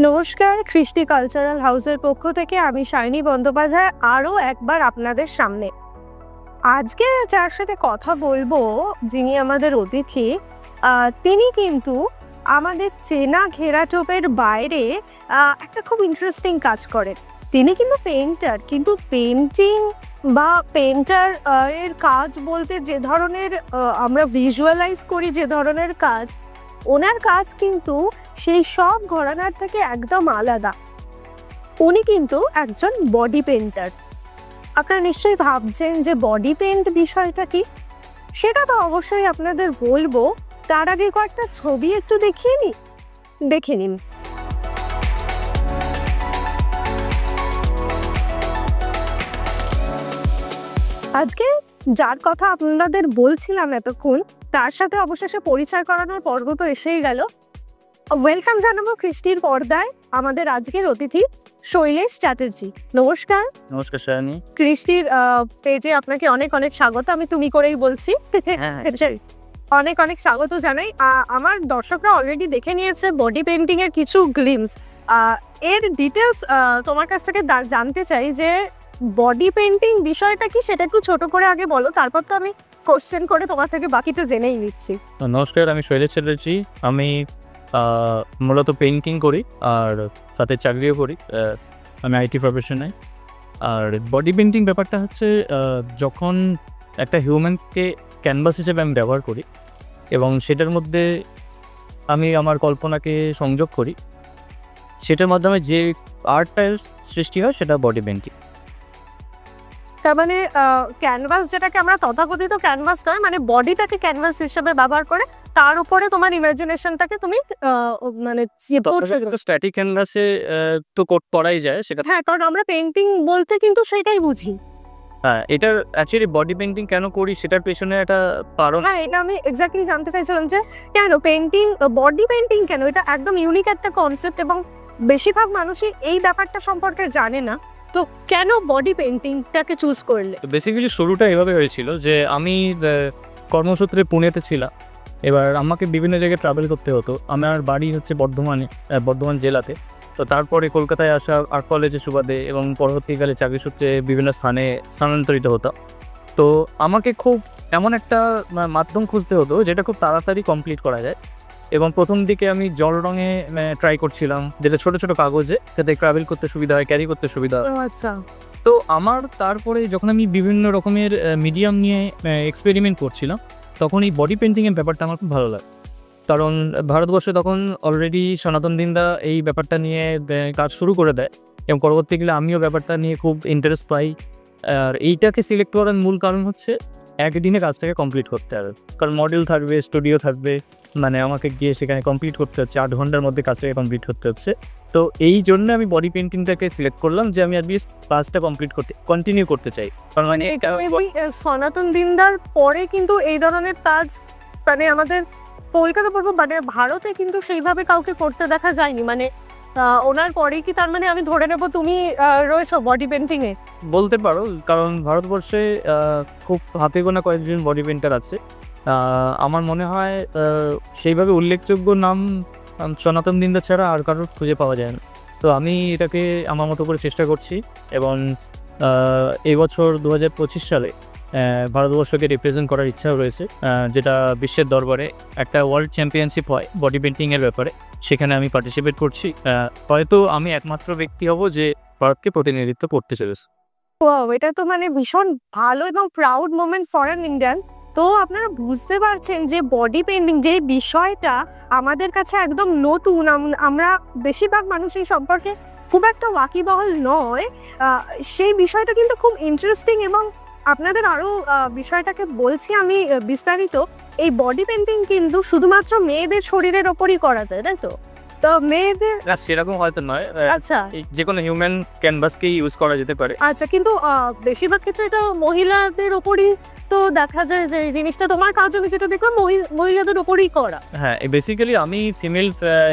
নমস্কার, কৃষ্টি কালচারাল হাউসের পক্ষ থেকে আমি শাইনী বন্দ্যোপাধ্যায় আরও একবার আপনাদের সামনে। আজকে যার সাথে কথা বলবো, যিনি আমাদের অতিথি, তিনি কিন্তু আমাদের চেনা ঘেরাটোপের বাইরে একটা খুব ইন্টারেস্টিং কাজ করেন। তিনি কিন্তু পেইন্টার, কিন্তু পেন্টিং বা পেইন্টার এর কাজ বলতে যে ধরনের আমরা ভিজুয়ালাইজ করি, যে ধরনের কাজ, ওনার কাজ কিন্তু সেই সব ঘরানার থেকে একদম আলাদা। উনি কিন্তু একজন বডি পেইন্টার। আপনারা নিশ্চয়ই ভাবছেন যে বডি পেইন্ট বিষয়টা কি, সেটা তো অবশ্যই আপনাদের বলবো। তার আগে কয়েকটা ছবি একটু দেখিয়ে নিই, দেখে নিন। আজকে যার কথা আপনাদের বলছিলাম এতক্ষণ, তার সাথে অবশেষে পরিচয় করানোর পর্ব তো এসেই গেল। ওয়েলকাম জানাবো কৃষ্টির পর্দায় আমাদের আজকের অতিথি শৈলেশ চ্যাটার্জি। নমস্কার। নমস্কার শায়নী। কৃষ্টির পেজে আপনাকে অনেক অনেক স্বাগত। আমি তুমি করেই বলছি। অনেক অনেক স্বাগত জানাই। আমার দর্শকরা অলরেডি দেখে নিয়েছে বডি পেইন্টিং এর কিছু গ্লিমস। এর ডিটেলস তোমার কাছ থেকে জানতে চাই যে বডি পেইন্টিং বিষয়টা কি, সেটা একটু ছোট করে আগে বলো, তারপর তো আমি কোশ্চেন করে তোমার থেকে বাকিটা জেনেই নিচ্ছি। নমস্কার, আমি শৈলেশ চ্যাটার্জি। আমি মূলত পেইন্টিং করি আর সাথে চাকরিও করি। আমি আইটি প্রফেশনে। আর বডি পেইন্টিং ব্যাপারটা হচ্ছে যখন একটা হিউম্যানকে ক্যানভাস হিসেবে আমি ব্যবহার করি এবং সেটার মধ্যে আমি আমার কল্পনাকে সংযোগ করি, সেটার মাধ্যমে যে আর্টটার সৃষ্টি হয় সেটা বডি পেইন্টিং। তার মানে ক্যানভাস, যেটাকে আমরা তথাকথিত ক্যানভাস নয়, মানে বডিটাকে ক্যানভাস হিসেবে ব্যবহার করে তার উপরে তোমার ইমাজিনেশনটাকে তুমি মানে স্ট্যাটিক ক্যানভাসে তো করাই যায় সেটা। হ্যাঁ, কারণ আমরা পেইন্টিং বলতে কিন্তু সেটাই বুঝি। হ্যাঁ, এটার অ্যাকচুয়ালি বডি পেইন্টিং কেন করি সেটার পেছনে একটা কারণ। হ্যাঁ, এটা আমি এক্স্যাক্টলি জানতে চাইছিলাম যে কেন পেইন্টিং, বডি পেইন্টিং কেন? এটা একদম ইউনিক একটা কনসেপ্ট এবং বেশিরভাগ মানুষই এই ব্যাপারটা সম্পর্কে জানে না। তো কেন বডি পেইন্টিংটাকে চুজ করলে? বেসিক্যালি শুরুটা এভাবে হয়েছিল যে আমি কর্মসূত্রে পুনেতে ছিলাম। এবার আমাকে বিভিন্ন জায়গায় ট্রাভেল করতে হতো। আমার বাড়ি হচ্ছে বর্ধমান জেলাতে। তো তারপরে কলকাতায় আসা আর্ট কলেজের সুবাদে এবং পরবর্তীকালে চাকরি সূত্রে বিভিন্ন স্থানে স্থানান্তরিত হতো। তো আমাকে খুব এমন একটা মাধ্যম খুঁজতে হতো যেটা খুব তাড়াতাড়ি কমপ্লিট করা যায়। এবং প্রথম দিকে আমি জল রঙে ট্রাই করছিলাম, যেটা ছোটো ছোটো কাগজে, যাতে ট্রাভেল করতে সুবিধা হয়, ক্যারি করতে সুবিধা হয়। আচ্ছা। তো আমার তারপরে যখন আমি বিভিন্ন রকমের মিডিয়াম নিয়ে এক্সপেরিমেন্ট করছিলাম, তখন এই বডি পেইন্টিংয়ের ব্যাপারটা আমার খুব ভালো লাগে। কারণ ভারতবর্ষে তখন অলরেডি সনাতন দিনদা এই ব্যাপারটা নিয়ে কাজ শুরু করে দেয় এবং পরবর্তীকালে আমিও ব্যাপারটা নিয়ে খুব ইন্টারেস্ট পাই। আর এইটাকে সিলেক্ট করার মূল কারণ হচ্ছে একদিনে কাজটাকে কমপ্লিট করতে হবে। কারণ মডেল থাকবে, স্টুডিও থাকবে, মানে আমাকে গিয়ে সেখানে কমপ্লিট করতে হচ্ছে, 8 ঘন্টার মধ্যে কাজটাকে কমপ্লিট করতে হচ্ছে। তো এই জন্য আমি বডি পেইন্টিংটাকে সিলেক্ট করলাম যে আমি অ্যাটলিস্ট কাজটা কন্টিনিউ করতে চাই। কারণ মানে সনাতন দিনদার পরে কিন্তু এই ধরনের কাজ মানে আমাদের কলকাতা পর্ব মানে ভারতে কিন্তু সেইভাবে কাউকে করতে দেখা যায়নি। মানে ওনার পরেই কি তার মানে আমি ধরে নেব তুমি রয়েছো বডি পেইন্টিং এ? বলতে পারো, কারণ ভারতবর্ষে খুব হাতে গোনা কয়েকজন বডি পেইন্টার আছে। আমার মনে হয় সেইভাবে উল্লেখযোগ্য নাম সনাতন দিনদা ছাড়া আর কারোর খুঁজে পাওয়া যায় না। তো আমি এটাকে আমার মতো করে চেষ্টা করছি এবং এবছর 2025 সালে ভারতবর্ষকে রিপ্রেজেন্ট করার ইচ্ছাও রয়েছে, যেটা বিশ্বের দরবারে একটা ওয়ার্ল্ড চ্যাম্পিয়নশিপ হয় বডি পেইন্টিংয়ের ব্যাপারে। সেখানে আমি পার্টিসিপেট করছি। হয়তো আমি একমাত্র ব্যক্তি হব যে ভারতকে প্রতিনিধিত্ব করতে চলেছে। এটা তো মানে ভীষণ ভালো এবং proud moment for an Indian. তো আপনারা বুঝতে পারছেন যে বডি পেইন্টিং যে বিষয়টা আমাদের কাছে একদম নতুন, আমরা বেশিরভাগ মানুষ এই সম্পর্কে খুব একটা ওয়াকিবহাল নয়। সেই বিষয়টা কিন্তু খুব ইন্টারেস্টিং এবং আপনাদের আরও বিষয়টাকে বলছি আমি বিস্তারিত। এই বডি পেইন্টিং কিন্তু শুধুমাত্র মেয়েদের শরীরের ওপরই করা যায়, তাই তো? তো মেয়েদের সেরকম হয়তো নয়। আচ্ছা, যে কোনো হিউম্যান ক্যানভাসকেই ইউজ করা যেতে পারে। আচ্ছা, কিন্তু বেশিরভাগ ক্ষেত্রে এটা মহিলাদের ওপরই তো দেখা যায় যে জিনিসটা। তোমার কাজ আমি যেটা দেখলাম মহিলাদের ওপরই করা। হ্যাঁ, বেসিক্যালি আমি ফিমেল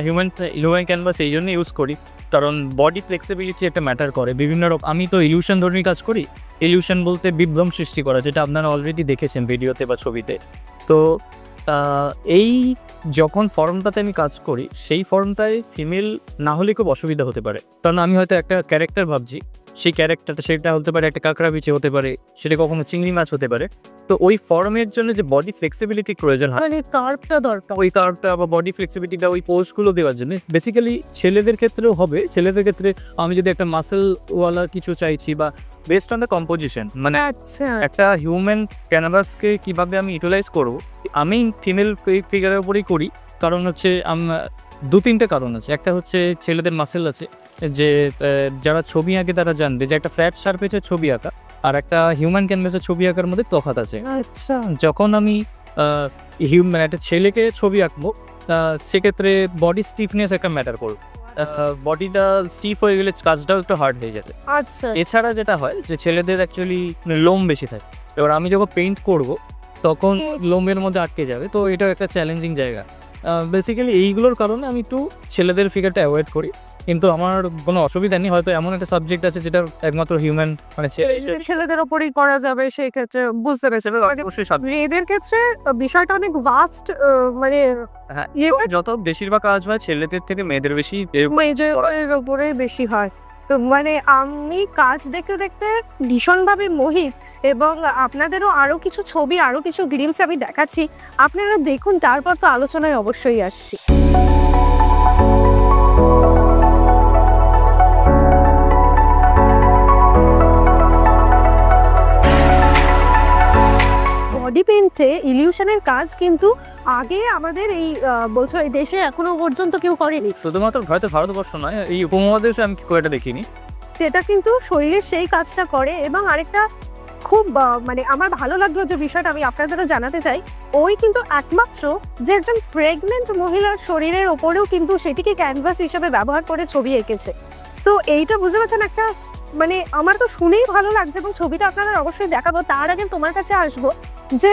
হিউম্যান ক্যানভাস এই জন্য ইউজ করি কারণ বডি ফ্লেক্সিবিলিটি একটা ম্যাটার করে। বিভিন্ন রকম আমি তো ইলিউশন ধর্মী কাজ করি। ইলিউশন বলতে বিভ্রম সৃষ্টি করা, যেটা আপনারা অলরেডি দেখেছেন ভিডিওতে বা ছবিতে। তো এই যখন ফর্মটাতে আমি কাজ করি সেই ফর্মটায় ফিমেল না হলে খুব অসুবিধা হতে পারে, কারণ আমি হয়তো একটা ক্যারেক্টার ভাবছি, সেই ক্যারেক্টারটা সেটা হতে পারে একটা কাঁকড়া বিছে হতে পারে, সেটা কখনো চিংড়ি মাছ হতে পারে। তো ওই ফর্মের জন্য যে বডি ফ্লেক্সিবিলিটি প্রয়োজন হয়, মানে কার্ভটা দরকার। ওই কার্ভটা বা বডি ফ্লেক্সিবিলিটিটা ওই পোজগুলো দেওয়ার জন্য বেসিক্যালি ছেলেদের ক্ষেত্রেও হবে। ছেলেদের ক্ষেত্রে আমি যদি একটা মাসেলওয়ালা কিছু চাইছি বা বেসড অন দ্য কম্পোজিশন, মানে আচ্ছা, একটা হিউম্যান ক্যানভাসকে কিভাবে আমি ইউটিলাইজ করব, আমি ফিমেল ফিগারের উপরেই করি। কারণ হচ্ছে দু তিনটে কারণ আছে। একটা হচ্ছে ছেলেদের মাসেল আছে, যে যারা ছবি আঁকে তারা জানবে যে একটা ফ্ল্যাট সারফেসের ছবি আঁকা আর একটা হিউম্যান ক্যানভাসের ছবি আঁকার মধ্যে তফাৎ আছে। আচ্ছা, যখন আমি হিউম্যান একটা ছেলেকে ছবি আঁকবো, সেক্ষেত্রে বডি স্টিফনেস একটা ম্যাটার করবে। বডিটা স্টিফ হয়ে গেলে কাজটাও একটু হার্ড হয়ে যাবে। আচ্ছা। এছাড়া যেটা হয় যে ছেলেদের অ্যাকচুয়ালি লোম বেশি থাকে, এবার আমি যখন পেইন্ট করব তখন লোমের মধ্যে আটকে যাবে, তো এটা একটা চ্যালেঞ্জিং জায়গা। বেসিক্যালি এইগুলোর কারণে আমি একটু ছেলেদের ফিগারটা অ্যাভয়েড করি, কিন্তু আমার কোনো অসুবিধা নেই। হয়তো এমন একটা সাবজেক্ট আছে যেটা একমাত্র হিউম্যান মানে ছেলেদের ওপরেই করা যাবে, সেই ক্ষেত্রে বুঝতে পেরেছি। অবশ্যই মেয়েদের ক্ষেত্রে বিষয়টা অনেক ভাস্ট, মানে হ্যাঁ, যত বেশিরভাগ কাজ হয় ছেলেদের থেকে মেয়েদের বেশি মেয়েদের ওপরে বেশি হয়। তো মানে আমি কাজ দেখতে দেখতে ভীষণভাবে মোহিত, এবং আপনাদেরও আরো কিছু ছবি, আরো কিছু গ্লিমস আমি দেখাচ্ছি, আপনারা দেখুন, তারপর তো আলোচনায় অবশ্যই আসছি। বডি পেইন্টে ইলিউশনের কাজ কিন্তু আগে আমাদের এই বলছো এই দেশে এখনো পর্যন্ত কেউ করেনি। শুধুমাত্র হয়তো ভারতবর্ষ নয়, এই উপমহাদেশে আমি খুব একটা দেখিনি। সেটা কিন্তু শরীরের সেই কাজটা করে। এবং আরেকটা খুব মানে আমার ভালো লাগলো যে বিষয়টা আমি আপনাদেরও জানাতে চাই, ওই কিন্তু একমাত্র যে একজন প্রেগনেন্ট মহিলার শরীরের ওপরেও কিন্তু সেটিকে ক্যানভাস হিসেবে ব্যবহার করে ছবি এঁকেছে। তো এইটা বুঝতে পারছেন, একটা মানে আমার তো শুনেই ভালো লাগছে, এবং ছবিটা আপনাদের অবশ্যই দেখাবো। তার আগে তোমার কাছে আসবো যে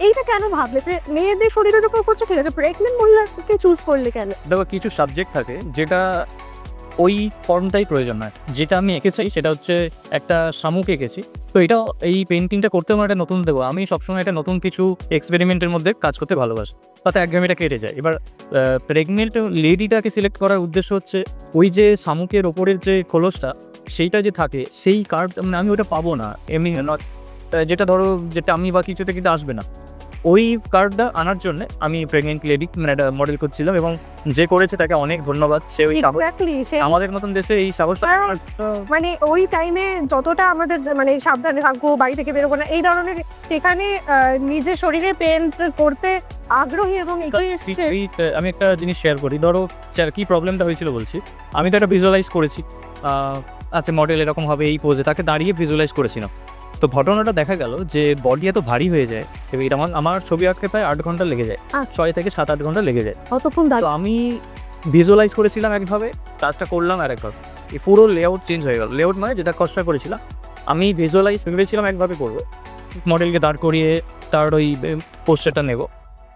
এইটা কেন ভাবলে যে মেয়েদের শরীরের উপর করছো, ঠিক আছে, প্রেগনেন্ট মহিলাকে চুজ করলে কেন? দেখো, কিছু সাবজেক্ট থাকে যেটা ওই ফর্মটাই প্রয়োজন হয়। যেটা আমি এঁকেছি সেটা হচ্ছে একটা শামুক এঁকেছি, তো এটা এই পেন্টিংটা করতে আমার একটা নতুন দেবো। আমি সবসময় একটা নতুন কিছু এক্সপেরিমেন্টের মধ্যে কাজ করতে ভালোবাসি, তাতে একঘেয়েমিটা কেটে যায়। এবার প্রেগনেন্ট লেডিটাকে সিলেক্ট করার উদ্দেশ্য হচ্ছে ওই যে শামুকের ওপরের যে খোলসটা সেইটা যে থাকে, সেই কার্ড মানে আমি ওটা পাবো না এমনি, যেটা ধরো যেটা আমি বা কিছুতে কিন্তু আসবে না, ওই কার্ডটা আনার জন্য আমি প্রেগনেন্ট লেডি মানে একটা মডেল করছিলাম, এবং যে করেছে তাকে অনেক ধন্যবাদ। সে ওই আমাদের মতন দেশে এই সাহসটা, মানে ওই টাইমে যতটা আমাদের মানে সাবধানে থাকবো, বাড়ি থেকে বেরোবো না, এই ধরনের, এখানে নিজের শরীরে পেন্ট করতে আগ্রহী। এবং আমি একটা জিনিস শেয়ার করি, ধরো কি প্রবলেমটা হয়েছিল বলছি। আমি তো একটা ভিজুয়ালাইজ করেছি, আচ্ছা মডেল এরকম হবে এই পোজে, তাকে দাঁড়িয়ে ভিজুয়ালাইজ করেছিলাম। তো ঘটনাটা দেখা গেল যে বডি এত ভারী হয়ে যায়, এটা আমার ছবি আঁকতে প্রায় 8 ঘন্টা লেগে যায়, 6 থেকে 7-8 ঘন্টা লেগে যায়। তো আমি ভিজুয়ালাইজ করেছিলাম একভাবে, কাজটা করলাম আর একভাবে, এই পুরো লেআউট চেঞ্জ হয়ে গেল। লেআউট মানে যেটা কষ্ট করেছিলাম, আমি ভিজুয়ালাইজ ভেবেছিলাম একভাবে করবো, মডেলকে দাঁড় করিয়ে তার ওই পোস্টারটা নেব।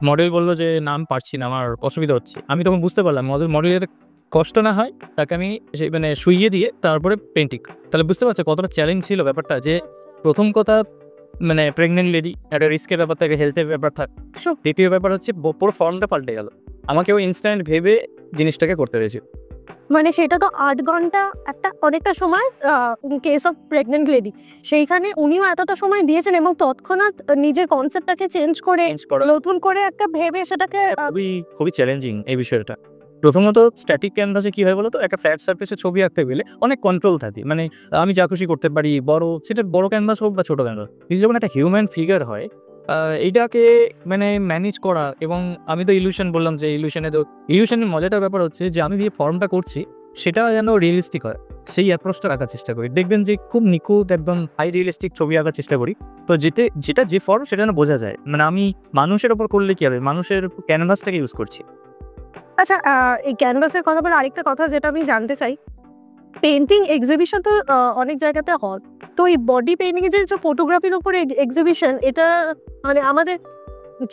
মডেল বললো যে না আমি পারছি না, আমার অসুবিধা হচ্ছে। আমি তখন বুঝতে পারলাম মডেল যাতে কষ্ট না হয় তাকে আমি মানে শুইয়ে দিয়ে তারপরে পেন্টিং। তাহলে বুঝতে পারছো কতটা চ্যালেঞ্জ ছিল ব্যাপারটা। যে প্রথম কথা মানে প্রেগনেন্ট লেডি, একটা রিস্কের ব্যাপার থাকে, হেলথের ব্যাপার থাকে। দ্বিতীয় ব্যাপার হচ্ছে পুরো ফর্মটা পাল্টে গেল, আমাকেও ইনস্ট্যান্ট ভেবে জিনিসটাকে করতে হয়েছে। মানে সেটা তো 8 ঘন্টা একটা অনেকটা সময়, কেস অফ প্রেগনেন্ট লেডি, সেইখানে উনিও এতটা সময় দিয়েছেন, এবং তৎক্ষণাৎ নিজের কনসেপ্টটাকে চেঞ্জ করে নতুন করে একটা ভেবে সেটাকে খুবই চ্যালেঞ্জিং এই বিষয়টা। প্রথমত স্ট্যাটিক ক্যানভাসে কি হয় বলো তো, একটা ফ্ল্যাট সারফেসে ছবি আঁকতে গেলে অনেক কন্ট্রোল থাকে, মানে আমি যা খুশি করতে পারি, সেটা বড় ক্যানভাস হোক বা ছোট ক্যানভাস। যখন একটা হিউম্যান ফিগার হয়, এইটাকে মানে ম্যানেজ করা, এবং আমি তো ইলিউশন বললাম যে ইলিউশনের মজাটার ব্যাপার হচ্ছে যে আমি যে ফর্মটা করছি সেটা যেন রিয়েলিস্টিক হয়, সেই অ্যাপ্রোচটা রাখার চেষ্টা করি। দেখবেন যে খুব নিখুঁত একদম হাই রিয়েলিস্টিক ছবি আঁকার চেষ্টা করি, তো যেটা যে ফর্ম সেটা যেন বোঝা যায়। মানে আমি মানুষের ওপর করলে কি হবে, মানুষের ক্যানভাসটাকে ইউজ করছি। আচ্ছা, এই ক্যানভাসের কথা বলে আরেকটা কথা যেটা আমি জানতে চাই, পেন্টিং এক্সিবিশন তো অনেক জায়গাতে হয়, তো এই বডি পেইন্টিং এর যে ফটোগ্রাফির উপরে এক্সিবিশন, এটা মানে আমাদের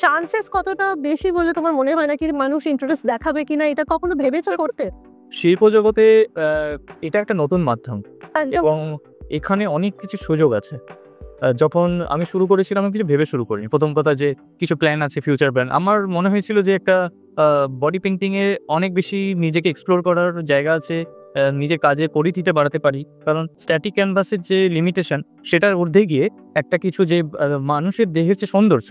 চান্সেস কতটা বেশি বলে তোমার মনে হয়, নাকি মানুষ ইন্টারেস্ট দেখাবে কিনা, এটা কখনো ভেবেছো করতে? শিল্প জগতে এটা একটা নতুন মাধ্যম, এবং এখানে অনেক কিছু সুযোগ আছে। যখন আমি শুরু করেছিলাম আমি কিছু ভেবে শুরু করিনি। প্রথম কথা যে কিছু প্ল্যান আছে, ফিউচার প্ল্যান। আমার মনে হয়েছিল যে একটা বডি পেইন্টিংয়ে অনেক বেশি নিজেকে এক্সপ্লোর করার জায়গা আছে, নিজের কাজের পরিধিটা বাড়াতে পারি। কারণ স্ট্যাটিক ক্যানভাসের যে লিমিটেশন সেটার ঊর্ধ্বে গিয়ে একটা কিছু যে মানুষের দেহের যে সৌন্দর্য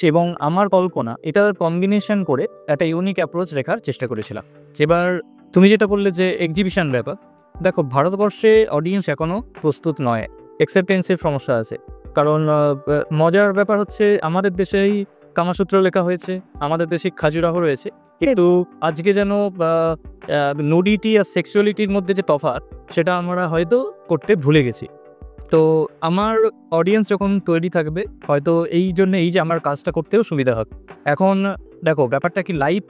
এবং আমার কল্পনা এটার কম্বিনেশন করে একটা ইউনিক অ্যাপ্রোচ রেখার চেষ্টা করেছিলাম। এবার তুমি যেটা বললে যে এক্সিবিশন ব্যাপার, দেখো ভারতবর্ষে অডিয়েন্স এখনও প্রস্তুত নয়, অ্যাকসেপ্টেন্সের সমস্যা আছে। কারণ মজার ব্যাপার হচ্ছে আমাদের দেশেই কামাসূত্র লেখা হয়েছে, আমাদের দেশে খাজুরাহ রয়েছে, কিন্তু আজকে যেন নুডিটি আর সেক্সুয়ালিটির মধ্যে যে তফাৎ সেটা আমরা হয়তো করতে ভুলে গেছি। তো আমার অডিয়েন্স যখন তৈরি থাকবে হয়তো এই জন্য এই যে আমার কাজটা করতেও সুবিধা হবে। এখন দেখো ব্যাপারটা কি, লাইভ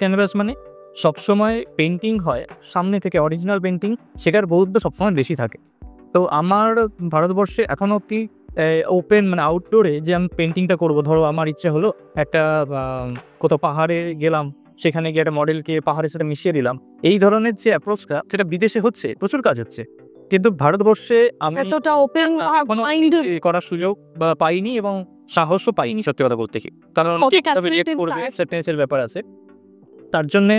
ক্যানভাস মানে সবসময় পেন্টিং হয় সামনে থেকে, অরিজিনাল পেন্টিং শেখার গুরুত্ব সবসময় বেশি থাকে। তো আমার ভারতবর্ষে এখনও অব্দি ওপেন মানে আউটডোরে যে আমি পেন্টিংটা করবো, ধরো আমার ইচ্ছে হলো একটা কোথাও পাহাড়ে গেলাম, সেখানে গিয়ে একটা মডেলকে পাহাড়ের সাথে মিশিয়ে দিলাম, এই ধরনের যে অ্যাপ্রোচটা সেটা বিদেশে হচ্ছে, প্রচুর কাজ হচ্ছে, কিন্তু ভারতবর্ষে আমি এতটা ওপেন করার সুযোগ পাইনি এবং সাহসও পাইনি, সত্যি কথা বলতে কি। কারণ অ্যাকসেপ্টেন্সের ব্যাপার আছে। তার জন্যে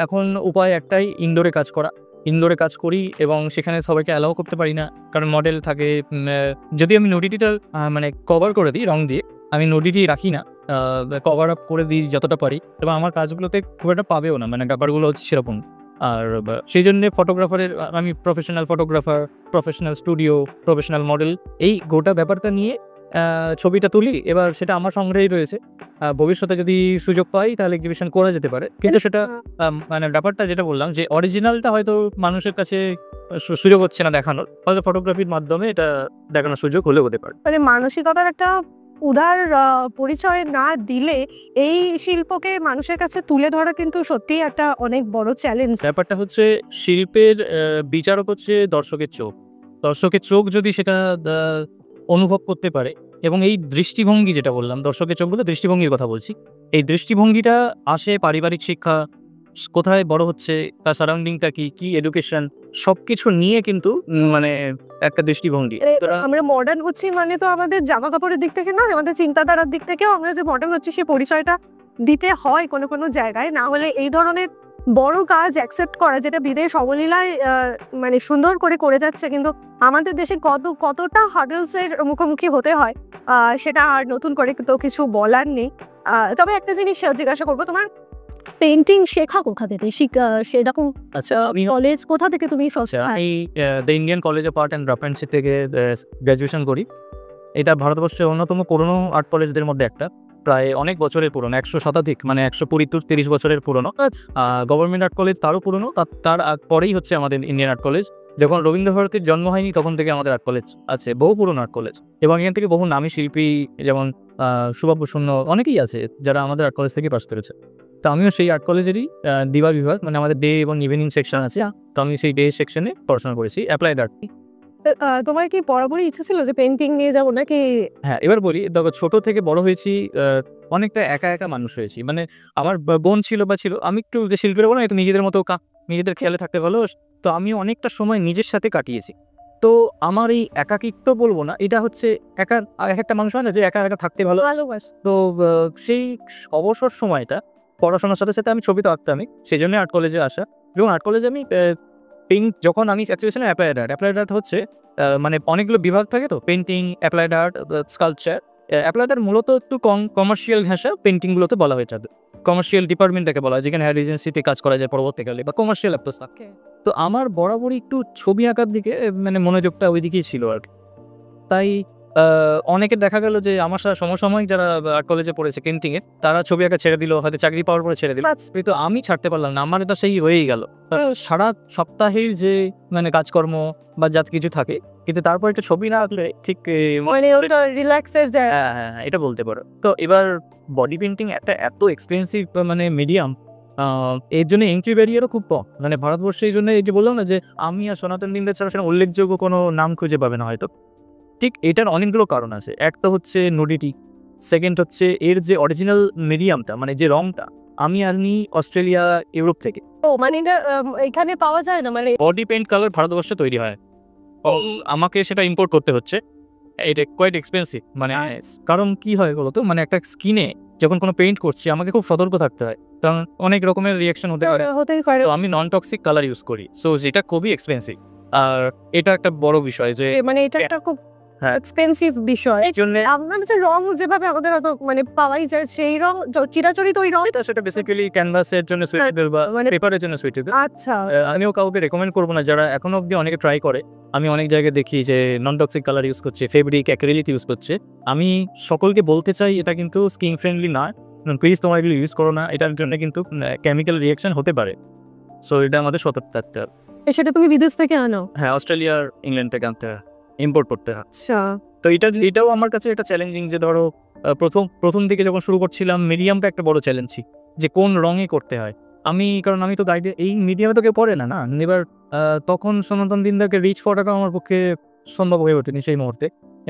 এখন উপায় একটাই, ইনডোরে কাজ করা। ইনডোরে কাজ করি এবং সেখানে সবাইকে অ্যালাউ করতে পারি না, কারণ মডেল থাকে। যদি আমি নোডিটিটা মানে কভার করে দিই রং দিয়ে, আমি নোডিটি রাখি না, কভার আপ করে দিই যতটা পারি, এবং আমার কাজগুলোতে খুব একটা পাবেও না, মানে ব্যাপারগুলো হচ্ছে সেরকম। আর সেই জন্যে ফটোগ্রাফারের, আমি professional photographer, professional studio, professional model, এই গোটা ব্যাপারটা নিয়ে ছবিটা তুলি। এবার সেটা আমার সংগ্রহেই রয়েছে, ভবিষ্যতে যদি সুযোগ পাই তাহলে এক্সিবিশন করা যেতে পারে, কিন্তু সেটা মানে ব্যাপারটা যেটা বললাম যে অরিজিনালটা হয়তো মানুষের কাছে সুযোগ হচ্ছে না দেখানোর, হয়তো ফটোগ্রাফির মাধ্যমে এটা দেখানোর সুযোগ হলেও হতে পারে। মানে মানসিকতার একটা উদার পরিচয় না দিলে এই শিল্পকে মানুষের কাছে তুলে ধরা কিন্তু সত্যিই একটা অনেক বড় চ্যালেঞ্জ। ব্যাপারটা হচ্ছে শিল্পের বিচারক হচ্ছে দর্শকের চোখ। দর্শকের চোখ যদি সেটা অনুভব করতে পারে, এবং এই দৃষ্টিভঙ্গি যেটা বললাম, দর্শকের চোখ বলতে দৃষ্টিভঙ্গির কথা বলছি, এই দৃষ্টিভঙ্গিটা আসে পারিবারিক শিক্ষা, কোথায় বড় হচ্ছে, তার সারাউন্ডিংটা কি এডুকেশন, সবকিছু নিয়ে কিন্তু মানে একটা দৃষ্টিভঙ্গি। আমরা মডার্ন হচ্ছি মানে তো আমাদের জামা কাপড়ের দিক থেকে না, আমাদের চিন্তাধারার দিক থেকেও আমরা যে মডার্ন হচ্ছি সে পরিচয়টা দিতে হয় কোনো কোনো জায়গায়, না হলে এই ধরনের বড় কাজ অ্যাকসেপ্ট করা, যেটা বিদেশ অবলীলায় মানে সুন্দর করে যাচ্ছে, কিন্তু আমাদের দেশে কতটা হার্ডলসের মুখোমুখি হতে হয় সেটা আর নতুন করে তো কিছু বলার নেই। তবে একটা জিনিস জিজ্ঞাসা করবো, তোমার পেইন্টিং শেখা কোথা থেকে, সেরকম আচ্ছা আমি কলেজ কোথা থেকে তুমি? আমি the Indian college of art and ক্রাফটম্যানশিপ থেকে গ্র্যাজুয়েশন করি। এটা ভারতবর্ষের অন্যতম পুরনো আর্ট কলেজদের মধ্যে একটা, প্রায় অনেক বছরের পুরনো, 100 শতাধিক, মানে 130 বছরের পুরনো। গভর্নমেন্ট আর্ট কলেজ তারও পুরনো, তার পরেই হচ্ছে আমাদের ইন্ডিয়ান আর্ট কলেজ। যখন রবীন্দ্রভারতীর জন্ম হয়নি তখন থেকে আমাদের আর্ট কলেজ আছে, বহু পুরনো আর্ট কলেজ, এবং এখান থেকে বহু নামী শিল্পী যেমন সুভাষচন্দ্র অনেকেই আছে যারা আমাদের আর্ট কলেজ থেকে পাস করেছে। তো আমিও সেই আর্ট কলেজেরই দিবা বিভাগ, মানে আমাদের ডে এবং ইভিনিং সেকশন আছে, তো আমি সেই ডে সেকশনে পড়াশোনা করেছি, অ্যাপ্লাইড আর্ট। তোমার কি বরাবরই ইচ্ছা ছিল যে পেইন্টিং নিয়ে যাবো নাকি? হ্যাঁ, এবার বলি, দেখো ছোট থেকে বড় হয়েছি, অনেকটা একা মানুষ হয়েছি। মানে আমার বোন ছিল, আমি একটু যে শিল্পীরা বলো একটু নিজেদের মতো নিজেদের খেয়ালে থাকতে ভালো, তো আমি অনেকটা সময় নিজের সাথে কাটিয়েছি। তো আমার এই একাকিত্ব বলবো না, এটা হচ্ছে একটা মানুষ হয় না যে একা থাকতে ভালোবাসে, তো সেই অবসর সময়টা পড়াশোনার সাথে সাথে আমি ছবি তো আঁকতামই, সেই জন্য আর্ট কলেজে আসা। এবং আর্ট কলেজে আমি যখন আমি অ্যাকচুয়ালি অ্যাপ্লাইড আর্ট হচ্ছে মানে অনেকগুলো বিভাগ থাকে, তো painting, applied art, sculpture. Applied art মূলত একটু কমার্শিয়াল ভাষা, পেন্টিংগুলোতে বলা হয়ে থাকে কমার্শিয়াল ডিপার্টমেন্টটাকে বলা হয়, যেখানে হায়ার এজেন্সিতে কাজ করা যায় পরবর্তীকালে, বা কমার্শিয়াল অ্যাপ্রোচ থাকে। তো আমার বরাবরই একটু ছবি আঁকার দিকে মানে মনোযোগটা ওই দিকেই ছিল আর কি। তাই অনেকের দেখা গেল যে আমার সাথে সমসাময়িক যারা আর্ট কলেজে পড়েছে পেন্টিংয়ে, তারা ছবি আঁকা ছেড়ে দিল, হয়তো চাকরি পাওয়ার পরে ছেড়ে দিল, কিন্তু আমি ছাড়তে পারলাম না, আমার এটা সেই হয়েই গেল। সারা সপ্তাহের যে মানে কাজকর্ম বা যা কিছু থাকে, কিন্তু তারপর একটা ছবি না আঁকলে ঠিক মানে ওটা রিল্যাক্সের যায়। হ্যাঁ, এটা বলতে পারো। তো এবার বডি পেন্টিং একটা এত এক্সপেন্সিভ মানে মিডিয়াম, এর জন্য এন্ট্রি ব্যারিয়ারও খুব কম। মানে ভারতবর্ষে এই জন্য এই যে বললাম না যে আমি আর সনাতন দিনদা ছাড়া সেটা উল্লেখযোগ্য কোনো নাম খুঁজে পাবে না হয়তো, ঠিক এটার অনেকগুলো কারণ আছে। এক তো হচ্ছে নুডিটি, সেকেন্ড হচ্ছে এর যে অরিজিনাল মিডিয়ামটা, মানে যে রংটা আমি আনি অস্ট্রেলিয়া, ইউরোপ থেকে। ও মানে এটা এখানে পাওয়া যায় না, মানে বডি পেইন্ট কালার ভারতবর্ষে তৈরি হয়, আমাকে সেটা ইম্পোর্ট করতে হচ্ছে। এটা কোয়াইট এক্সপেন্সিভ মানে কারণ কি হয় বলতো মানে একটা স্কিনে যখন কোনো পেইন্ট করছি আমাকে খুব সতর্ক থাকতে হয়, কারণ অনেক রকমের রিয়াকশন হতে পারে। হতেই পারে। তো আমি নন টক্সিক কালার ইউজ করি, সো যেটা খুবই এক্সপেন্সিভ। আর এটা একটা বড় বিষয় যে মানে এটা একটা খুব হ্যাঁ এক্সপেন্সিভ বিষয়। এই জন্য আপনার যে রং যেভাবে আমাদের হয়তো মানে পাওয়াই যায় সেই রং চিরাচরিত ওই রং। সেটা বেসিক্যালি ক্যানভাসের জন্য সুইটেবল বা মানে পেপারের জন্য সুইটেবল। আচ্ছা, আমিও কাউকে রেকমেন্ড করবো না যারা এখনো অবধি অনেকে ট্রাই করে। আমি অনেক জায়গায় দেখি যে নন টক্সিক কালার ইউজ করছে, ফেব্রিক অ্যাক্রিলিক ইউজ করছে। আমি সকলকে বলতে চাই এটা কিন্তু স্কিন ফ্রেন্ডলি না, প্লিজ তোমরা এগুলো ইউজ করো না, এটার জন্য কিন্তু কেমিক্যাল রিয়াকশন হতে পারে। সো এটা আমাদের সতর্ক থাকতে হবে। সেটা তুমি বিদেশ থেকে আনো? হ্যাঁ, অস্ট্রেলিয়ার ইংল্যান্ড থেকে আনতে হয়, ইম্পোর্ট করতে হয়। আচ্ছা, তো এটাও আমার কাছে একটা চ্যালেঞ্জিং যে ধরো প্রথম দিকে যখন শুরু করছিলাম মিডিয়ামটা একটা বড় চ্যালেঞ্জ যে কোন রঙে করতে হয়। কারণ আমি তো গাইডে এই মিডিয়ামে তো কেউ পড়ে না। এবার তখন সনাতন দিনদাকে রিচ করাটা আমার পক্ষে সম্ভব হয়ে ওঠেনি সেই মুহূর্তে,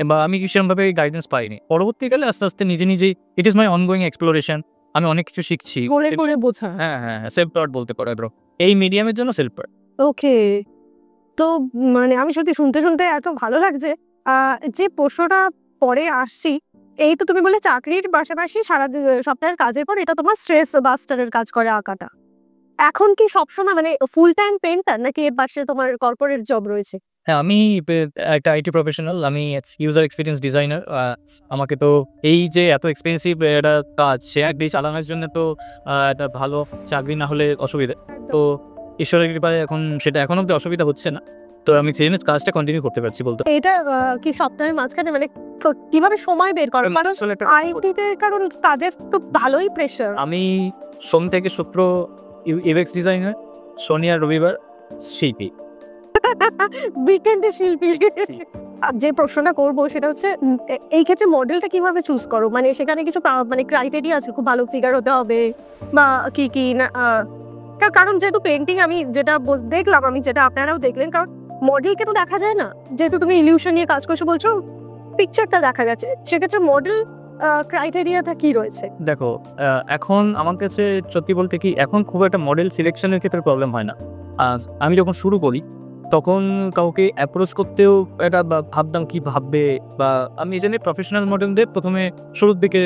বা আমি সেরকমভাবে গাইডেন্স পাইনি। পরবর্তীকালে আস্তে আস্তে নিজেই it is my ongoing exploration, আমি অনেক কিছু শিখছি। করে বোঝা। হ্যাঁ, সেলফ টট বলতে পারো ব্রো, এই মিডিয়ামের জন্য সেলফ টট। ওকে, তো মানে আমি সত্যি শুনতে এত ভালো লাগছে। যে প্রশ্নটা পরে আসছি, এই তো তুমি বলে চাকরির পাশাপাশি সারা সপ্তাহের কাজের পর এটা তোমার স্ট্রেস বাস্টারের কাজ করে আঁকাটা। এখন কি সবসময় মানে ফুল টাইম পেইন্টার নাকি এর পাশে তোমার কর্পোরেট জব রয়েছে? হ্যাঁ, আমি একটা আইটি প্রফেশনাল, আমি ইউজার এক্সপিরিয়েন্স ডিজাইনার। আমাকে তো এই যে এত এক্সপেন্সিভ একটা কাজ শেয়ার দিয়ে চালানোর জন্য তো একটা ভালো চাকরি না হলে অসুবিধা। তো ঈশ্বরের কৃপায় এখন সেটা এখন অব্দি অসুবিধা হচ্ছে না, তো আমি সেই জন্য কাজটা কন্টিনিউ করতে পারছি বলতে। এটা কি সপ্তাহের মাঝখানে মানে কিভাবে সময় বের করো? কারণ আইটিতে কারণ কাজের তো ভালোই প্রেশার। আমি সোম থেকে শুক্র ইউএক্স ডিজাইনার, শনি আর রবিবার শিল্পী। উইকেন্ডে শিল্পী। যে প্রশ্নটা করবো সেটা হচ্ছে এই ক্ষেত্রে মডেলটা কিভাবে চুজ করো? মানে সেখানে কিছু মানে ক্রাইটেরিয়া আছে, খুব ভালো ফিগার হতে হবে বা কি না? কারণ যেহেতু পেন্টিং আমি যেটা দেখলাম, আমি যেটা আপনারাও দেখলেন, কারণ মডেলকে তো দেখা যায় না, যেহেতু তুমি ইলিউশন নিয়ে কাজ করছো বলছো পিকচারটা দেখা যাচ্ছে, সেক্ষেত্রে মডেল ক্রাইটেরিয়াটা কি রয়েছে? দেখো, এখন আমার কাছে সত্যি বলতে কি এখন খুব একটা মডেল সিলেকশনের ক্ষেত্রে প্রবলেম হয় না। আমি যখন শুরু করি তখন কাউকে অ্যাপ্রোচ করতেও এটা ভাবতাম কি ভাববে, বা আমি এই জন্য প্রফেশনাল মডেলদের প্রথমে শুরুর দিকে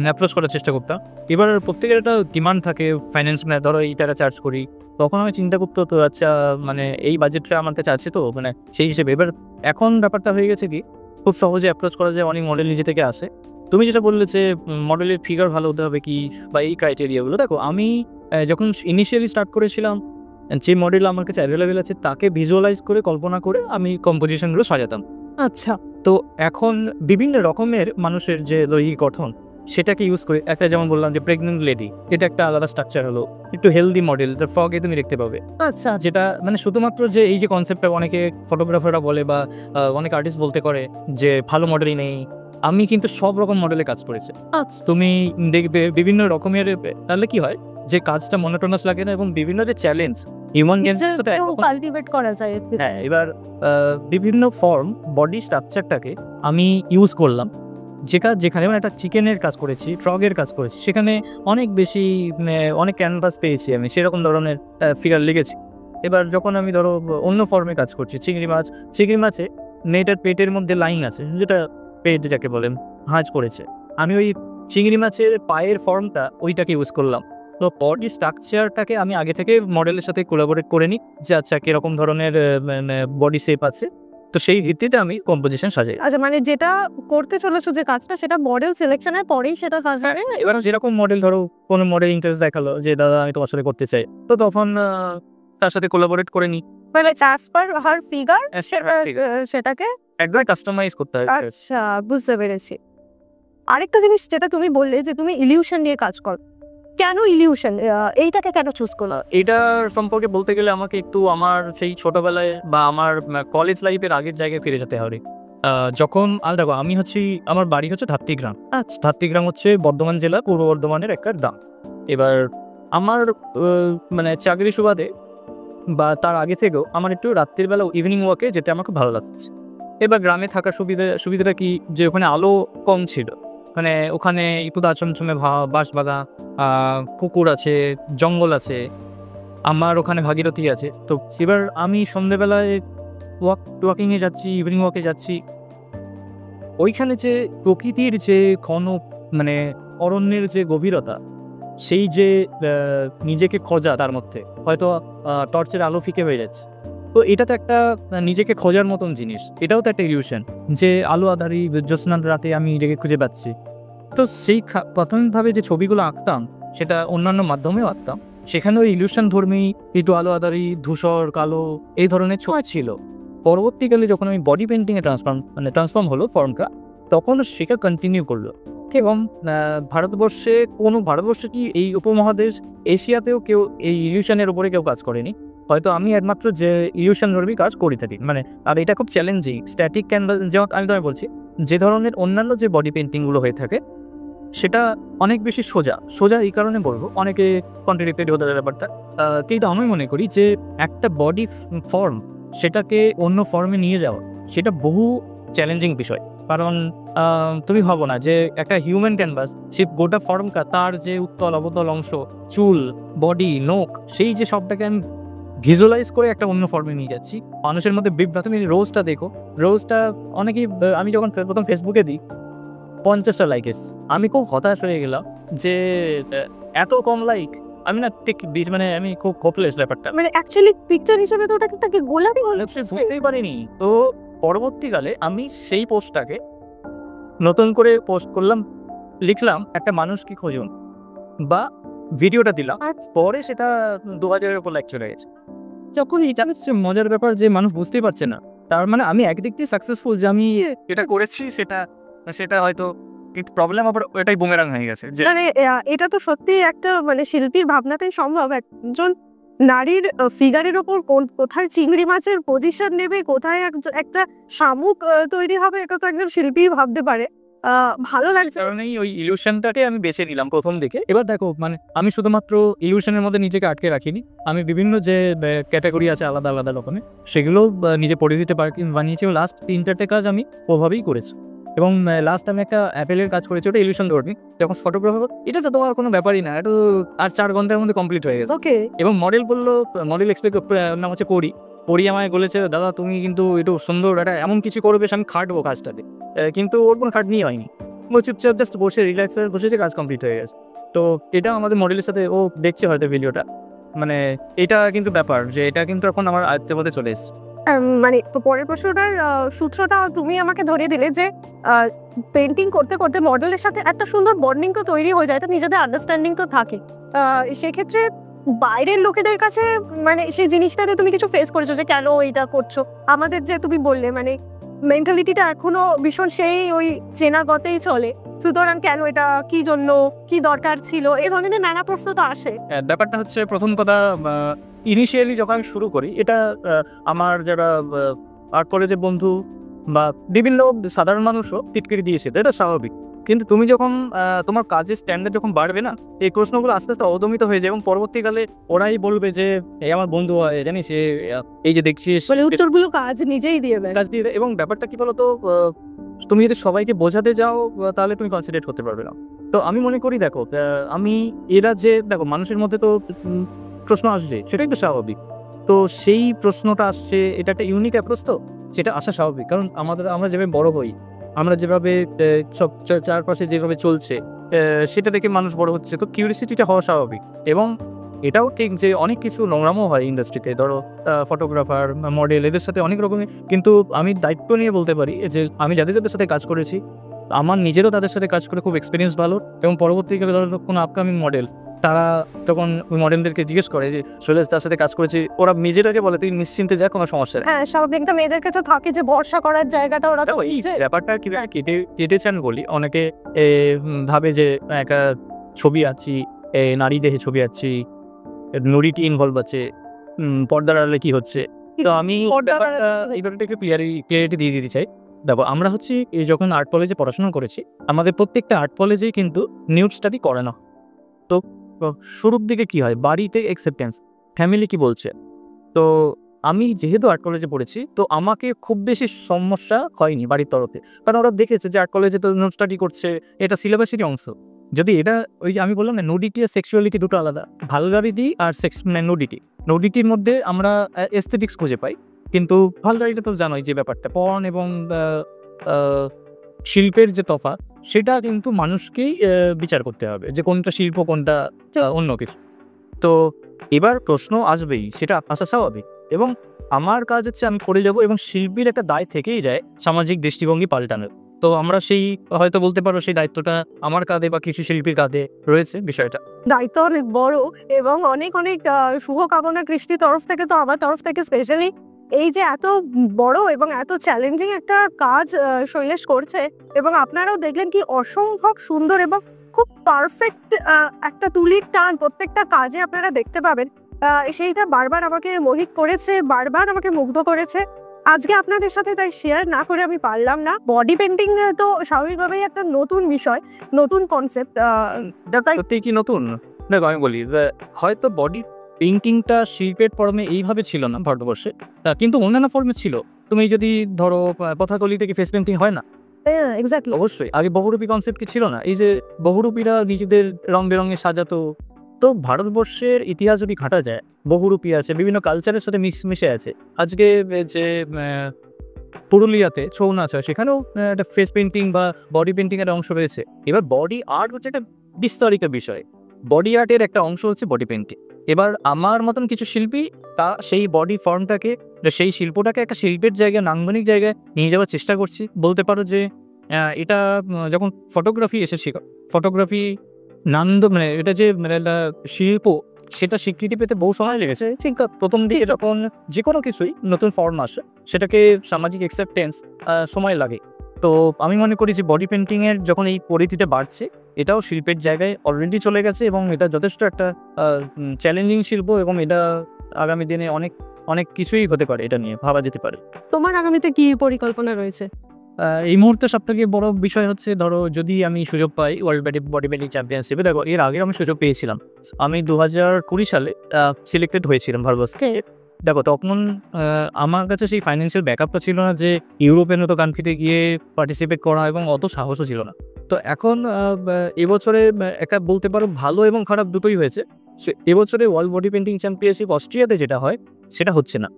অ্যাপ্রোচ করার চেষ্টা করতাম। এবার প্রত্যেকের একটা ডিমান্ড থাকে, ফাইন্যান্স মানে ধরো এই টাকা চার্জ করি, তখন আমি চিন্তা করতে হতো আচ্ছা মানে এই বাজেটটা আমার কাছে আছে তো মানে সেই হিসেবে। এবার এখন ব্যাপারটা হয়ে গেছে কি খুব সহজে অ্যাপ্রোচ করা যায়, অনেক মডেল নিজে থেকে আসে। তুমি যেটা বললে যে মডেলের ফিগার ভালো হতে হবে কি বা এই ক্রাইটেরিয়াগুলো, দেখো আমি যখন ইনিশিয়ালি স্টার্ট করেছিলাম যে মডেল আমার কাছে অ্যাভেলেবেল আছে তাকে ভিজুয়ালাইজ করে কল্পনা করে আমি কম্পোজিশনগুলো সাজাতাম। আচ্ছা, তো এখন বিভিন্ন রকমের মানুষের যে দৈহিক গঠন সেটাকে ইউজ করে, একটা যেমন বললাম যে প্রেগনেন্ট লেডি, এটা একটা আলাদা স্ট্রাকচার হলো, একটু হেলদি মডেল তার ফ্রগে তুমি দেখতে পাবে। আচ্ছা, যেটা মানে শুধুমাত্র যে এই যে কনসেপ্টটা অনেকে ফটোগ্রাফাররা বলে বা অনেক আর্টিস্ট বলতে করে যে ভালো মডেলই নেই, আমি কিন্তু সব রকম মডেলে কাজ করেছি। আচ্ছা, তুমি দেখবে বিভিন্ন রকমের, তাহলে কি হয় যে কাজটা মনোটোনাস লাগে না, এবং বিভিন্ন যে চ্যালেঞ্জ হিউম্যান কাল্টিভেট করা যায়। হ্যাঁ, এবার বিভিন্ন ফর্ম বডি স্ট্রাকচারটাকে আমি ইউজ করলাম, যেখানে মানে একটা চিকেনের কাজ করেছি, ফ্রগের কাজ করেছি, সেখানে অনেক বেশি অনেক ক্যানভাস পেয়েছি, আমি সেরকম ধরনের ফিগার লিখেছি। এবার যখন আমি ধরো অন্য ফর্মে কাজ করছি, চিংড়ি মাছে নেটের পেটের মধ্যে লাইন আছে, যেটা পেট যাকে বলেন ভাঁজ করেছে, আমি ওই চিংড়ি মাছের পায়ের ফর্মটা ওইটাকে ইউজ করলাম। তো বডি স্ট্রাকচারটাকে আমি আগে থেকে মডেলের সাথে কোলাবোরেট করে নিই যে আচ্ছা কীরকম ধরনের বডি শেপ আছে, তো সেই ভিত্তিতে আমি কম্পোজিশন সাজাই। আচ্ছা, মানে যেটা করতে চলেছো যে কাজটা সেটা মডেল সিলেকশনের পরেই সেটা সাজাবে। এবার যেরকম মডেল ধরো কোনো মডেল ইন্টারেস্ট দেখালো যে দাদা আমি তোমার সাথে করতে চাই, তো তখন তার সাথে কোলাবোরেট করে নিই, মানে অ্যাজ পার হার ফিগার সেটাকে একদম কাস্টমাইজ করতে হয়। আচ্ছা, বুঝতে পেরেছি। আরেকটা জিনিস যেটা তুমি বললে যে তুমি ইলিউশন নিয়ে কাজ করো, কেন ইলিউশন, এইটাকে কেন চুজ করলো? এটার সম্পর্কে বলতে গেলে আমাকে একটু আমার সেই ছোটবেলায় বা আমার কলেজ লাইফের আগের জায়গায় ফিরে যেতে হবে। যখন দেখো আমি আমার বাড়ি হচ্ছে ধাত্রীগ্রাম। আচ্ছা, ধাত্রীগ্রাম হচ্ছে বর্ধমান জেলা, পূর্ব বর্ধমানের একটা গ্রাম। এবার আমার মানে চাকরি সুবাদে বা তার আগে থেকেও আমার একটু রাত্রির বেলা ইভিনিং ওয়াকে যেতে আমার খুব ভালো লাগছে। এবার গ্রামে থাকার সুবিধাটা কি যে ওখানে আলো কম ছিল, মানে ওখানে একটু চমচমে বাঁশবাগান, পুকুর আছে, জঙ্গল আছে, আমার ওখানে ভাগীরথী আছে। তো এবার আমি সন্ধ্যেবেলায় ওয়াকিংয়ে যাচ্ছি, ইভিনিং ওয়াকে যাচ্ছি, ওইখানে যে প্রকৃতির যে ঘন মানে অরণ্যের যে গভীরতা, সেই যে নিজেকে খোঁজা, তার মধ্যে হয়তো টর্চের আলো ফিকে হয়ে যাচ্ছে, তো এটা তো একটা নিজেকে খোঁজার মতন জিনিস, এটাও তো একটা ইলিউশন যে আলো আধারি জ্যোৎস্নার রাতে আমি নিজেকে খুঁজে পাচ্ছি। তো সেই প্রাথমিকভাবে যে ছবিগুলো আঁকতাম সেটা অন্যান্য মাধ্যমেও আঁকতাম, সেখানেও ইলিউশন ধর্মী একটু আলো আধারি ধূসর কালো এই ধরনের ছোঁয়া ছিল। পরবর্তীকালে যখন আমি বডি পেন্টিংয়ে ট্রান্সফর্ম হলো ফর্মটা, তখন সেটা কন্টিনিউ করলো। এবং ভারতবর্ষে কি এই উপমহাদেশ, এশিয়াতেও কেউ এই ইলিউশনের উপরে কেউ কাজ করেনি। হয়তো আমি একমাত্র যে ইলিউশন ধর্মী কাজ করে থাকি, আর এটা খুব চ্যালেঞ্জিং। স্ট্যাটিক ক্যানভাস, যেমন আমি তোমায় বলছি, যে ধরনের অন্যান্য যে বডি পেন্টিংগুলো হয়ে থাকে সেটা অনেক বেশি সোজা এই কারণে বলবো, অনেকে কন্ট্রাডিক্টেড হতে পারে ব্যাপারটা, কিন্তু আমি মনে করি যে একটা বডি ফর্ম সেটাকে অন্য ফর্মে নিয়ে যাওয়া সেটা বহু চ্যালেঞ্জিং বিষয়। কারণ তুমি ভাবো না যে একটা হিউম্যান ক্যানভাস, সে গোটা ফর্মটা, তার যে উত্তল অবতল অংশ, চুল, বডি, নোক, সেই যে সবটাকে আমি ভিজুয়ালাইজ করে একটা অন্য ফর্মে নিয়ে যাচ্ছি। মানুষের মধ্যে তুমি রোজটা দেখো, রোজটা অনেকেই, আমি যখন প্রথম ফেসবুকে দিই 50টা লাইক এসে আমি খুব হতাশ হয়ে গেলাম যে এত কম লাইক। আমি না ঠিক আমি খুব হোপলেস ব্যাপারটা, মানে অ্যাকচুয়ালি পিকচার হিসেবে তো ওটাকে গোলাপি বুঝতেই পারিনি। তো পরবর্তীকালে আমি সেই পোস্টটাকে নতুন করে পোস্ট করলাম, লিখলাম একটা মানুষ কি খুঁজুন, বা ভিডিওটা দিলাম, পরে সেটা 2000-এর উপর লাইক চলে গেছে। যখন এটা হচ্ছে মজার ব্যাপার যে মানুষ বুঝতেই পারছে না, তার মানে আমি একদিক দিয়ে সাকসেসফুল যে আমি এটা করেছি, সেটা হয়তো, কিন্তু প্রবলেম আবার এটাই বুমেরাং হয়ে গেছে। মানে এটা তো সত্যি একটা মানে শিল্পীর ভাবনাতেই সম্ভব। একজন নারীর ফিগারের ওপর কোথায় চিংড়ি মাছের পজিশন নেবে, কোথায় একটা শামুক তৈরি হবে, এটা তো একজন শিল্পী ভাবতে পারে। ভালো লাগছে, কারণেই ওই ইলিউশনটাকে আমি বেছে নিলাম প্রথম দিকে। এবার দেখো, আমি শুধুমাত্র ইলিউশনের মধ্যে নিজেকে আটকে রাখিনি, আমি বিভিন্ন যে ক্যাটাগরি আছে আলাদা আলাদা রকমের, সেগুলো নিজে পরিধিতে বানিয়েছি। লাস্ট 3-4টে কাজ আমি ওভাবেই করেছি। এবং লাস্ট আমি একটা অ্যাপেলের কাজ করেছি, ওটা ইলিউশন ধর্মী। যখন ফটোগ্রাফার, এটা তো তোমার কোনো ব্যাপারই না, এটা আর 4 ঘন্টার মধ্যে কমপ্লিট হয়ে গেছে। ওকে। এবং মডেল এক্সপেক্ট নাম হচ্ছে পরি আমায় বলেছে, দাদা তুমি কিন্তু একটু সুন্দর একটা এমন কিছু করবে, আমি খাটবো কাজটাতে। কিন্তু ওর কোনো খাটনি হয়নি, ও চুপচাপ জাস্ট বসে রিল্যাক্সে বসেছে, কাজ কমপ্লিট হয়ে গেছে। তো এটা আমাদের মডেলের সাথে, ও দেখছে হয়তো ভিডিওটা, এটা কিন্তু ব্যাপার যে এটা কিন্তু এখন আমার আয়ত্তের মধ্যে চলে এসেছে। মানে পরের প্রশ্নটার সূত্রটা তুমি আমাকে ধরিয়ে দিলে যে পেন্টিং করতে করতে মডেলের সাথে একটা সুন্দর বন্ডিং তো তৈরি হয়ে যায়, তো নিজেদের আন্ডারস্ট্যান্ডিং তো থাকে। সেক্ষেত্রে বাইরের লোকেদের কাছে মানে সেই জিনিসটাতে তুমি কিছু ফেস করেছো যে কেন এটা করছো? আমাদের যে তুমি বললে মানে মেন্টালিটিটা এখনো ভীষণ সেই ওই চেনা গতেই চলে, সুতরাং কেন এটা, কি জন্য, কি দরকার ছিল, এই ধরনের নানা প্রশ্ন তো আসে। ব্যাপারটা হচ্ছে, প্রথম কথা, ইনিশিয়ালি যখন আমি শুরু করি, এটা আমার যারা আর্ট কলেজের বন্ধু বা বিভিন্ন সাধারণ মানুষও টিটকিরি দিয়েছে, এটা স্বাভাবিক। কিন্তু তুমি যখন তোমার কাজের স্ট্যান্ডার্ড যখন বাড়বে না, এই প্রশ্নগুলো আস্তে আস্তে অবদমিত হয়ে যায়, এবং পরবর্তীকালে ওরাই বলবে যে এই আমার বন্ধু হয়, জানিস এই যে দেখছিস, উত্তরগুলো কাজ নিজেই দিয়ে দেয়। কাজ দিয়ে দেয়। এবং ব্যাপারটা কি বলতো, তুমি যদি সবাইকে বোঝাতে যাও তাহলে তুমি কনসেন্ট্রেট করতে পারবে না। তো আমি মনে করি, দেখো দেখো মানুষের মধ্যে তো প্রশ্ন আসছে, সেটা একটু স্বাভাবিক। তো সেই প্রশ্নটা আসছে, এটা একটা ইউনিক অ্যাপ্রোচ, তো সেটা আসা স্বাভাবিক। কারণ আমরা যেভাবে বড় হই, আমরা যেভাবে সব চারপাশে যেভাবে চলছে, সেটা দেখে মানুষ বড় হচ্ছে, তো কিউরিসিটিটা হওয়া স্বাভাবিক। এবং এটাও ঠিক যে অনেক কিছু নোংরামও হয় ইন্ডাস্ট্রিতে, ধরো ফটোগ্রাফার, মডেল, এদের সাথে অনেক রকমের। কিন্তু আমি দায়িত্ব নিয়ে বলতে পারি যে আমি যাদের সাথে কাজ করেছি, আমার নিজেরও তাদের সাথে কাজ করে খুব এক্সপিরিয়েন্স ভালো। এবং পরবর্তীকালে ধরো কোনো আপকামিং মডেল, তারা তখন ওই মডেলদেরকে জিজ্ঞেস করে যে শৈলেশ তার সাথে কাজ করেছি, ওরা নিজেরাকে বলে তুই নিশ্চিন্তে যা, কোনো সমস্যা নেই। হ্যাঁ, স্বাভাবিক। একটা মেয়েদের কাছে থাকে যে ভরসা করার জায়গাটা, ওরা এই ব্যাপারটা কি কেটেছে আমি বলি। অনেকে ভাবে যে একটা ছবি আঁকছি, নারী দেহে ছবি আঁকছি, নুডিটি ইনভলভ আছে, পর্দার আড়ালে কি হচ্ছে। তো আমি এই ব্যাপারটা একটু ক্লিয়ারিটি দিয়ে দিতে চাই। দেখো, আমরা যখন আর্ট কলেজে পড়াশোনা করেছি, আমাদের প্রত্যেকটা আর্ট কলেজেই কিন্তু নিউড স্টাডি করে না। তো শুরুর দিকে কি হয়, বাড়িতে অ্যাকসেপ্টেন্স, ফ্যামিলি কি বলছে। তো আমি যেহেতু আর্ট কলেজে পড়েছি, তো আমাকে খুব বেশি সমস্যা হয়নি বাড়ির তরফে, কারণ ওরা দেখেছে যে আর্ট কলেজে তো নিউড স্টাডি করছে, এটা সিলেবাসেরই অংশ। যদি এটা ওই যে আমি বললাম না, নুডিটি আর সেক্সুয়ালিটি দুটো আলাদা। ভালগারিটি আর নুডিটির মধ্যে আমরা এস্থেটিক্স খুঁজে পাই, কিন্তু ভালগারিটা তো জানোই যে ব্যাপারটা পর্ন এবং শিল্পের যে তফাৎ সেটা কিন্তু মানুষকেই বিচার করতে হবে যে কোনটা শিল্প কোনটা অন্য কিছু। তো এবার প্রশ্ন আসবেই, সেটা আসা স্বাভাবিক, এবং আমার কাজ হচ্ছে আমি করে যাব, এবং শিল্পীর একটা দায় থেকেই যায় সামাজিক দৃষ্টিভঙ্গি পাল্টানোর। তো আমরা সেই হয়তো বলতে পারো সেই দায়িত্বটা আমার কাঁধে বা কিছু শিল্পীর কাঁধে রয়েছে বিষয়টা। দায়িত্ব অনেক বড় এবং অনেক অনেক শুভকামনা কৃষ্টির তরফ থেকে, তো আমার তরফ থেকে স্পেশালি এই যে এত বড় এবং এত চ্যালেঞ্জিং একটা কাজ শৈলেশ করছে, এবং আপনারাও দেখলেন কি অসম্ভব সুন্দর এবং খুব পারফেক্ট একটা তুলির টান প্রত্যেকটা কাজে আপনারা দেখতে পাবেন। সেইটা বারবার আমাকে মোহিত করেছে, বারবার আমাকে মুগ্ধ করেছে। আজকে আপনাদের সাথে তাই শেয়ার না করে আমি পারলাম না। বডি পেন্টিং তো স্বাভাবিকভাবেই একটা নতুন বিষয়, নতুন কনসেপ্ট। সত্যি কি নতুন? দেখো আমি বলি, হয়তো বডি পেইন্টিংটা শিল্পের ফর্মে এইভাবে ছিল না ভারতবর্ষে, কিন্তু অন্যান্য ফর্মে ছিল। তুমি যদি ধরো কথাকলি থেকে ফেস পেইন্টিং হয় না, এক্স্যাক্টলি, অবশ্যই আগে বহুরূপী কনসেপ্ট কি ছিল না, এই যে বহুরূপীরা নিজেদের রং বেরঙে সাজাতো। তো ভারতবর্ষের ইতিহাস যদি ঘাটা যায়, বহুরূপী আছে, বিভিন্ন কালচারের সাথে মিশে আছে। আজকে যে পুরুলিয়াতে ছৌ নাচ হয়, সেখানেও একটা ফেস পেইন্টিং বা বডি পেইন্টিং এর অংশ রয়েছে। এবার বডি আর্ট হচ্ছে একটা বিস্তারিত বিষয়, বডি আর্টের একটা অংশ হচ্ছে বডি পেইন্টিং। এবার আমার মতন কিছু শিল্পী তা সেই বডি ফর্মটাকে, সেই শিল্পটাকে একটা শিল্পের জায়গায়, নান্দনিক জায়গায় নিয়ে যাওয়ার চেষ্টা করছি। বলতে পারো যে এটা যখন ফটোগ্রাফি এসেছিল, ফটোগ্রাফি মানে এটা যে একটা শিল্প, সেটা স্বীকৃতি পেতে বহু সময় লেগেছে। ঠিক প্রথম দিকে যখন যে কোনো কিছুই নতুন ফর্ম আসে, সেটাকে সামাজিক অ্যাকসেপ্টেন্স সময় লাগে। তো আমি মনে করি যে বডি পেইন্টিংয়ের যখন এই পরিধিটা বাড়ছে, এটাও শিল্পের জায়গায় অলরেডি চলে গেছে, এবং এটা যথেষ্ট একটা চ্যালেঞ্জিং শিল্প, এবং এটা আগামী দিনে অনেক অনেক কিছুই হতে পারে, এটা নিয়ে ভাবা যেতে পারে। তোমার আগামীতে কি পরিকল্পনা রয়েছে? এই মুহূর্তে সবথেকে বড় বিষয় হচ্ছে, ধরো যদি আমি সুযোগ পাই ওয়ার্ল্ড বডি পেইন্টিং চ্যাম্পিয়নশিপে। দেখো এর আগে আমি সুযোগ পেয়েছিলাম, আমি 2020 সালে সিলেক্টেড হয়েছিলাম ভারতবর্ষকে। দেখো তখন আমার কাছে সেই ফাইন্যান্সিয়াল ব্যাকআপটা ছিল না যে ইউরোপের মতো কান্ট্রিতে গিয়ে পার্টিসিপেট করা, এবং অত সাহসও ছিল না। তো এখন এবছরে একটা বলতে পারো ভালো এবং খারাপ দুটোই হয়েছে। এবছরে ওয়ার্ল্ড বডি পেইন্টিং চ্যাম্পিয়নশিপ অস্ট্রিয়াতে যেটা হয়, সেটা হচ্ছে না,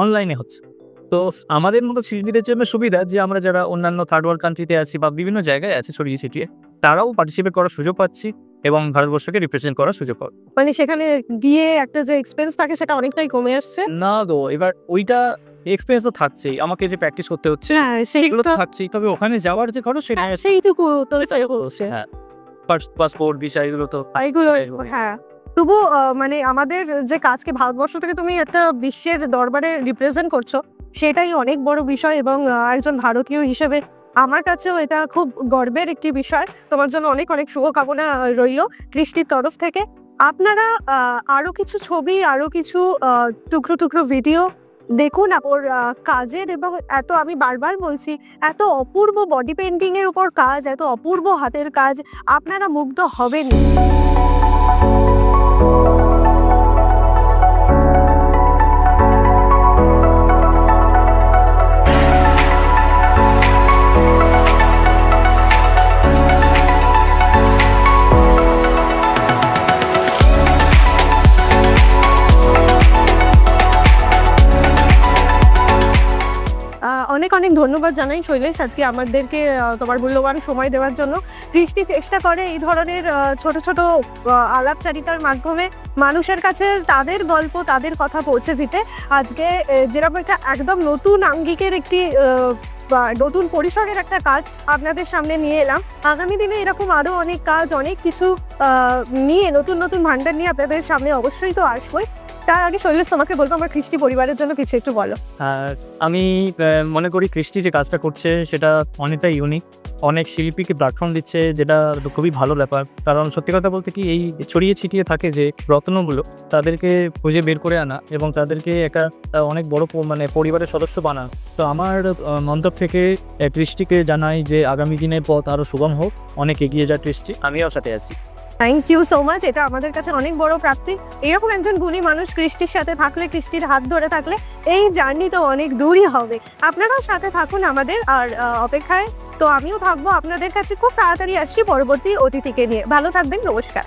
অনলাইনে হচ্ছে। তো আমাদের মতো শিল্পীদের জন্য সুবিধা যে আমরা যারা অন্যান্য থার্ড ওয়ার্ল্ড কান্ট্রিতে আছি বা বিভিন্ন জায়গায় আছে ছড়িয়ে ছিটিয়ে, তারাও পার্টিসিপেট করার সুযোগ পাচ্ছি এবং ভারতবর্ষকে রিপ্রেজেন্ট করার সুযোগ পাবো। মানে সেখানে গিয়ে একটা যে এক্সপেন্স থাকে সেটা অনেকটাই কমে আসছে। না গো, এবার ওইটা এক্সপেরিয়েন্স তো থাকছেই, আমাকে যে প্র্যাকটিস করতে হচ্ছে সেগুলো তো থাকছেই, তবে ওখানে যাওয়ার যে খরচ সেটা সেইটুকু তো হচ্ছে। হ্যাঁ, পাসপোর্ট ভিসা এগুলো তো এইগুলো, হ্যাঁ। তবু মানে আমাদের যে কাজকে ভারতবর্ষ থেকে তুমি একটা বিশ্বের দরবারে রিপ্রেজেন্ট করছো, সেটাই অনেক বড় বিষয়, এবং একজন ভারতীয় হিসেবে আমার কাছেও এটা খুব গর্বের একটি বিষয়। তোমার জন্য অনেক অনেক শুভকামনা রইল কৃষ্টির তরফ থেকে। আপনারা আরও কিছু ছবি, আরও কিছু টুকরো টুকরো ভিডিও দেখুন ওর কাজের, এবং এত, আমি বারবার বলছি, এত অপূর্ব বডি পেইন্টিংয়ের উপর কাজ, এত অপূর্ব হাতের কাজ, আপনারা মুগ্ধ হবেনই। অনেক অনেক ধন্যবাদ জানাই শৈলেশ আজকে আমাদেরকে তোমার মূল্যবান সময় দেওয়ার জন্য। কৃষ্টি চেষ্টা করে এই ধরনের ছোট ছোট আলাপচারিতার মাধ্যমে মানুষের কাছে তাদের গল্প, তাদের কথা পৌঁছে দিতে। আজকে যেরকম একটা একদম নতুন আঙ্গিকের একটি নতুন পরিসরের একটা কাজ আপনাদের সামনে নিয়ে এলাম, আগামী দিনে এরকম আরও অনেক কাজ, অনেক কিছু নিয়ে, নতুন নতুন ভান্ডার নিয়ে আপনাদের সামনে অবশ্যই তো আসবোই। তার আগে শৈলেশ তোমাকে বলবো আমার কৃষ্টি পরিবারের জন্য কিছু একটু বলো। আমি মনে করি কৃষ্টি যে কাজটা করছে সেটা অনেকটা ইউনিক, অনেক শিল্পীকে প্ল্যাটফর্ম দিচ্ছে, যেটা খুবই ভালো ব্যাপার। কারণ সত্যি কথা বলতে কি, এই ছড়িয়ে ছিটিয়ে থাকে যে রত্নগুলো, তাদেরকে খুঁজে বের করে আনা এবং তাদেরকে একটা অনেক বড় মানে পরিবারের সদস্য বানানো। তো আমার মন্তব্য থেকে কৃষ্টিকে জানাই যে আগামী দিনের পথ আরও সুগম হোক, অনেক এগিয়ে যায় কৃষ্টি, আমিও সাথে আছি। থ্যাংক ইউ সো মাচ, এটা আমাদের কাছে অনেক বড় প্রাপ্তি। এরকম একজন গুণী মানুষ কৃষ্টির সাথে থাকলে, কৃষ্টির হাত ধরে থাকলে এই জার্নি তো অনেক দূরই হবে। আপনারাও সাথে থাকুন আমাদের, আর অপেক্ষায় তো আমিও থাকবো আপনাদের কাছে। খুব তাড়াতাড়ি আসছি পরবর্তী অতিথিকে নিয়ে। ভালো থাকবেন, নমস্কার।